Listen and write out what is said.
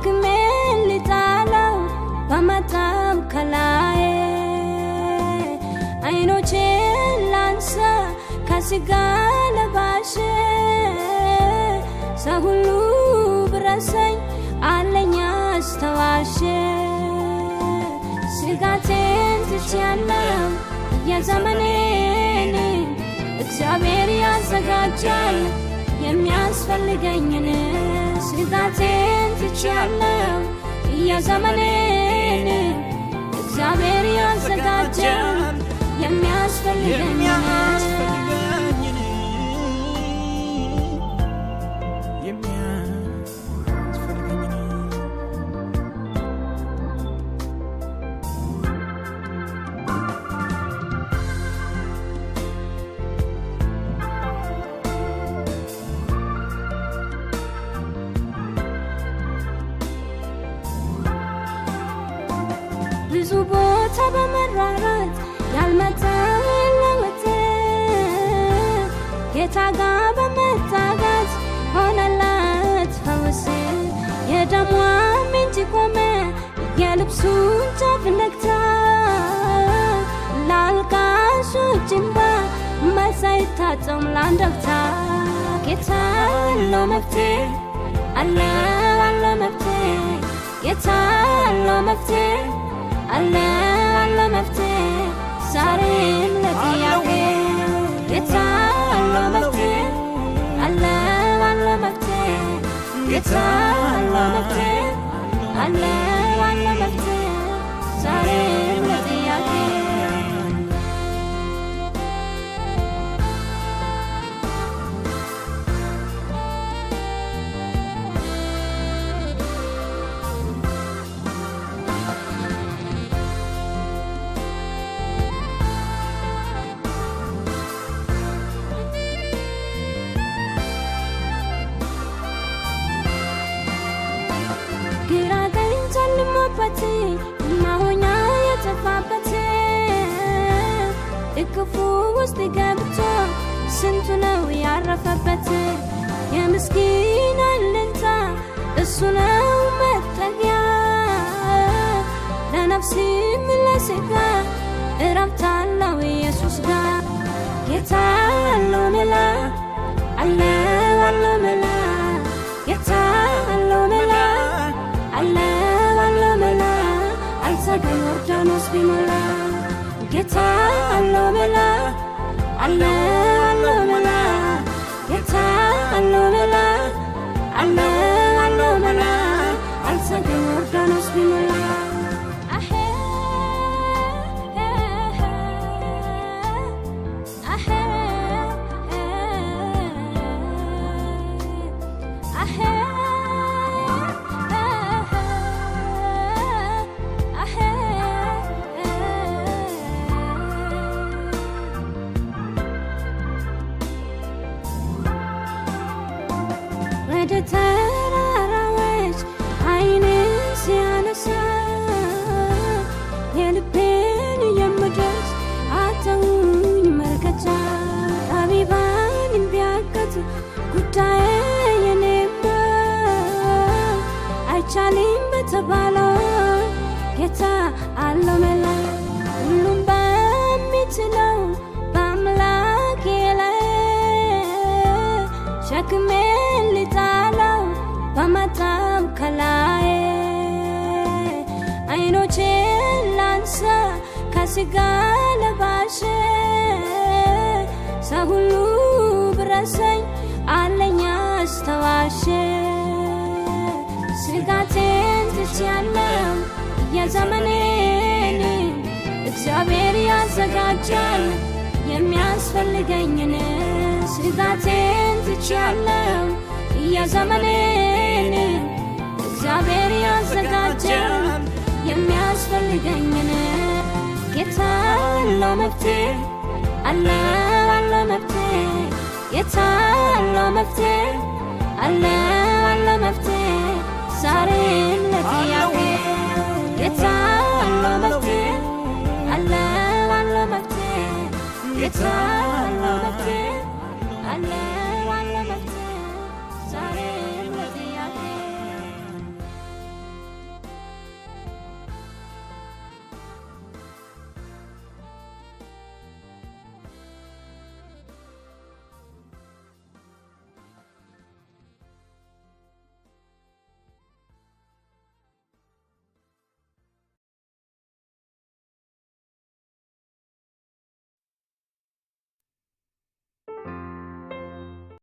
ሸክሜን ልጣለው በመጣም ከላይ አይኖቼን ላንሳ ከስጋ ለባሽ ሰው ሁሉ ብረሳኝ አለኝ አስተዋሽ ስጋቴን ትቻለው የዘመኔን እግዚአብሔር ያዘጋጃል የሚያስፈልገኝን ስጋቴን ትቻለው የዘመኔን እግዚአብሔር ያዘጋጃል የሚያስፈልገኝን ብዙ ቦታ በመራራት ያልመጣለት ጌታ ጋር በመታገት ሆነላት ፈውስ የደሟ ምንጭ ቆመ የልብሱን ጫፍ ነክታ ላልቃሾች እንባ መሳይታጠም ላንደብታ ጌታ አለው መፍትሄ አለው መፍትሄ ጌታ አለው መፍትሄ አለው መፍትሄ ዛሬም ለጥያቄ ጌታ አለው መፍትሄ አለው መፍትሄ ጌታ አለው መፍትሄ አለው መፍትሄ ዛሬም ለጥያቄ ማሆኛ የተፋበት እቅፉ ውስጥ ገብቶ ስንቱ ነው ያረፈበት የምስኪን አለኝታ እሱ ነው መጠጊያ ለነፍስም ለሥጋ እረፍት አለው ኢየሱስ ጋር ጌታ አለው መላ አለው መላ ጌታ አለው መላ አለው መላ አልሰግም ዮርዳኖስ ቢሞላ ጌታ አለው መላ አለው መላ ጌታ አለው መላ አለው መላ አልሰግም ዮርዳኖስ ቢሞላ ወደ ተራራዎች አይኔን ሲያነሳ የልቤን የምደርስ አተውኝ መርከቻ ጠቢባን ቢያገቱ ጉዳዬ የኔማ አይቻልም በተባለው ጌታ አለው መላ ሁሉም በሚችለው በአምላኬ ላይ ሸክሜን ልጣለው በመጣም ከላይ አይኖቼን ላንሳ ከስጋ ለባሽ ሰው ሁሉ ብረሳኝ አለኝ አስተዋሽ ስጋቴን ትቻለው የዘመኔን እግዚአብሔር ያዘጋጃል የሚያስፈልገኝን ስጋቴን ትቻለው የዘመኔን እግዚአብሔር ያዘጋጃል የሚያስፈልገኝን ጌታ አለው መፍትሄ አለው መፍትሄ ጌታ አለው መፍትሄ አለው መፍትሄ ዛሬም ለጥያቄ ጌታ አለው መፍትሄ አለው መፍትሄ ጌታ